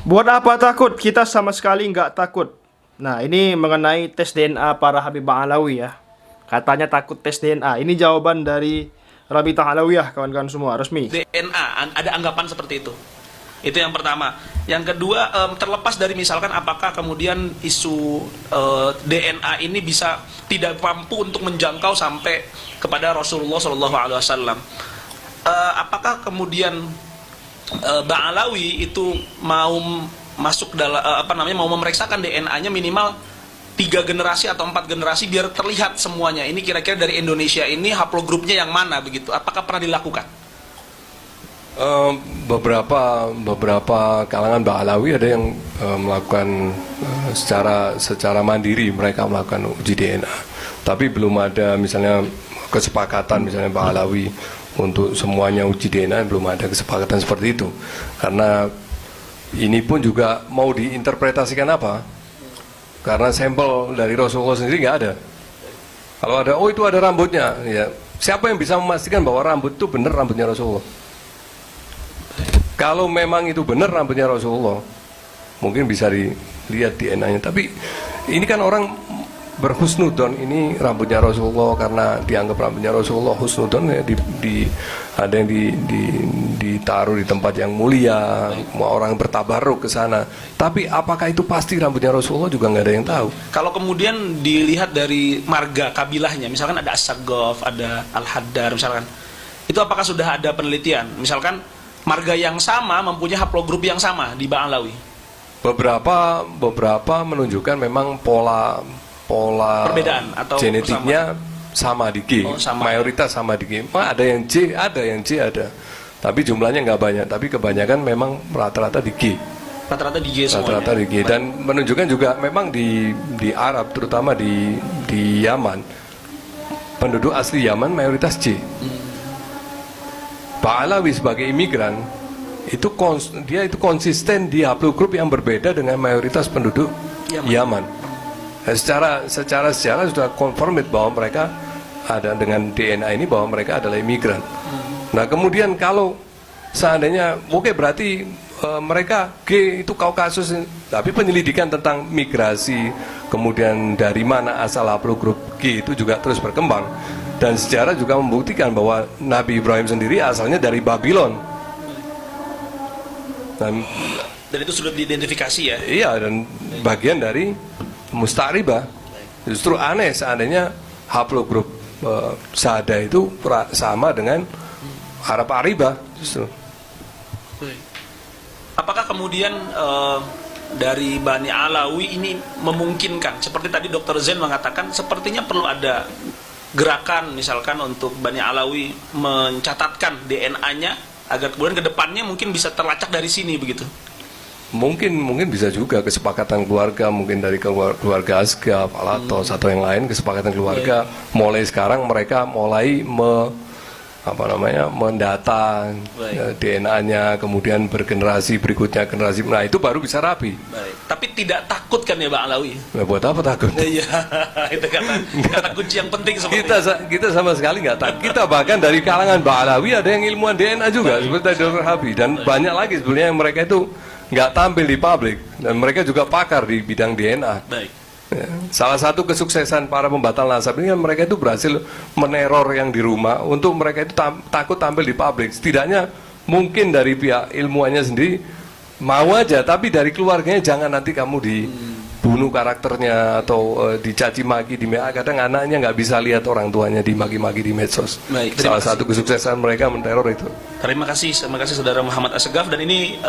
Buat apa takut? Kita sama sekali nggak takut. Nah, ini mengenai tes DNA para Habibah Alawi ya. Katanya takut tes DNA. Ini jawaban dari Rabitah Alawiyah, kawan-kawan semua, resmi. DNA, ada anggapan seperti itu. Itu yang pertama. Yang kedua, terlepas dari misalkan apakah kemudian isu DNA ini bisa tidak mampu untuk menjangkau sampai kepada Rasulullah Shallallahu Alaihi Wasallam. Apakah kemudian Ba'alawi itu mau masuk dalam mau memeriksakan DNA-nya minimal 3 generasi atau 4 generasi biar terlihat semuanya. Ini kira-kira dari Indonesia ini haplogrupnya yang mana begitu? Apakah pernah dilakukan? Beberapa kalangan Ba'alawi ada yang melakukan secara mandiri, mereka melakukan uji DNA. Tapi belum ada misalnya kesepakatan misalnya Ba'alawi untuk semuanya uji DNA, belum ada kesepakatan seperti itu. Karena ini pun juga mau diinterpretasikan apa? Karena sampel dari Rasulullah sendiri nggak ada. Kalau ada, oh itu ada rambutnya, ya siapa yang bisa memastikan bahwa rambut itu benar rambutnya Rasulullah? Kalau memang itu benar rambutnya Rasulullah, mungkin bisa dilihat DNA-nya. Tapi ini kan orang berhusnudon, ini rambutnya Rasulullah karena dianggap rambutnya Rasulullah husnudon ya, ada yang ditaruh di tempat yang mulia, mau orang bertabaruk ke sana. Tapi apakah itu pasti rambutnya Rasulullah juga nggak ada yang tahu. Kalau kemudian dilihat dari marga kabilahnya, misalkan ada As-Saggaf, ada Al-Haddar misalkan, itu apakah sudah ada penelitian? Misalkan marga yang sama mempunyai haplogrup yang sama di Ba'alawi. Beberapa menunjukkan memang pola perbedaan atau genetiknya sama di G, sama. Mayoritas sama di G. Ada yang C, ada yang C ada. Tapi jumlahnya nggak banyak. Tapi kebanyakan memang rata-rata di G. Rata-rata di G semuanya. Rata-rata di G. Dan menunjukkan juga memang di Arab, terutama di Yaman, penduduk asli Yaman mayoritas C. Ba'alawi sebagai imigran dia itu konsisten di haplogrup yang berbeda dengan mayoritas penduduk Yaman. Secara sejarah sudah confirmed bahwa mereka ada dengan DNA ini bahwa mereka adalah imigran. Nah kemudian kalau seandainya berarti mereka G itu Kaukasus, tapi penyelidikan tentang migrasi kemudian dari mana asal haplogrup G itu juga terus berkembang. Dan sejarah juga membuktikan bahwa Nabi Ibrahim sendiri asalnya dari Babylon. Dan itu sudah diidentifikasi ya? Iya, dan bagian dari Musta'ribah. Justru aneh seandainya haplogrup Sada itu sama dengan Arab Aribah justru. Apakah kemudian dari Bani Alawi ini memungkinkan, seperti tadi Dr. Zain mengatakan, sepertinya perlu ada gerakan misalkan untuk Bani Alawi mencatatkan DNA-nya agar kemudian ke depannya mungkin bisa terlacak dari sini begitu? Mungkin bisa juga kesepakatan keluarga, mungkin dari keluarga Asgaf, Alatos atau yang lain, kesepakatan keluarga. Mulai sekarang mereka mulai mendata DNA-nya, kemudian bergenerasi berikutnya generasi. Nah itu baru bisa rapi. Baik. Tapi tidak takut kan ya Pak Alawi? Nah, buat apa takut? Iya, itu kata kunci yang penting seperti kita sama sekali nggak takut. Kita bahkan dari kalangan Ba'alawi ada yang ilmuwan DNA juga, seperti Dr. Habib, dan banyak lagi sebenarnya yang mereka itu nggak tampil di publik, dan mereka juga pakar di bidang DNA. Baik. Ya, salah satu kesuksesan para pembatal nasab ini kan mereka itu berhasil meneror yang di rumah untuk mereka itu takut tampil di publik. Setidaknya mungkin dari pihak ilmuannya sendiri mau aja, tapi dari keluarganya jangan nanti kamu dibunuh karakternya atau dicaci maki di media. Kadang anaknya nggak bisa lihat orang tuanya dimaki-maki di medsos. Baik, salah satu kesuksesan mereka meneror itu. Terima kasih saudara Muhammad Assegaf, dan ini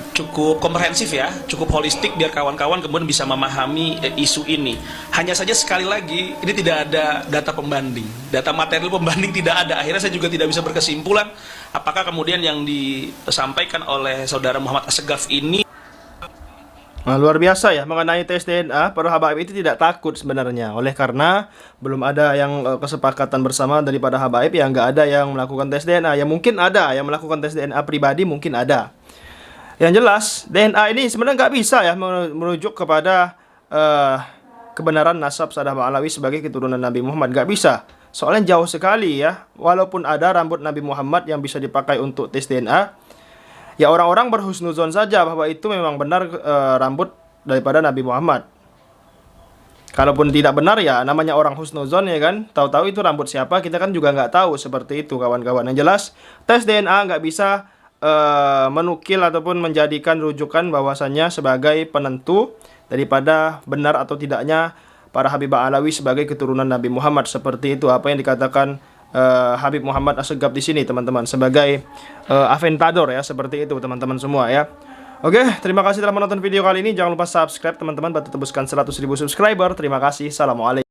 cukup komprehensif ya, cukup holistik biar kawan-kawan kemudian bisa memahami isu ini. Hanya saja sekali lagi ini tidak ada data pembanding, data material pembanding tidak ada. Akhirnya saya juga tidak bisa berkesimpulan apakah kemudian yang disampaikan oleh saudara Muhammad Assegaf ini. Nah, luar biasa ya mengenai tes DNA. Para habaib itu tidak takut sebenarnya, oleh karena belum ada yang kesepakatan bersama daripada habaib yang nggak ada yang melakukan tes DNA. Ya mungkin ada yang melakukan tes DNA pribadi, mungkin ada. Yang jelas DNA ini sebenarnya nggak bisa ya merujuk kepada kebenaran nasab Sadah Ba'alawi sebagai keturunan Nabi Muhammad. Nggak bisa, soalnya jauh sekali ya. Walaupun ada rambut Nabi Muhammad yang bisa dipakai untuk tes DNA, ya orang-orang berhusnuzon saja bahwa itu memang benar rambut daripada Nabi Muhammad. Kalaupun tidak benar ya namanya orang husnuzon ya kan, tahu-tahu itu rambut siapa kita kan juga nggak tahu, seperti itu kawan-kawan. Yang jelas tes DNA nggak bisa menukil ataupun menjadikan rujukan bahwasannya sebagai penentu daripada benar atau tidaknya para Habibah Alawi sebagai keturunan Nabi Muhammad. Seperti itu apa yang dikatakan Habib Muhammad Assegaf di sini teman-teman, sebagai aventador ya, seperti itu teman-teman semua ya. Oke, terima kasih telah menonton video kali ini. Jangan lupa subscribe teman-teman, bantu tembuskan 100.000 subscriber. Terima kasih. Assalamualaikum.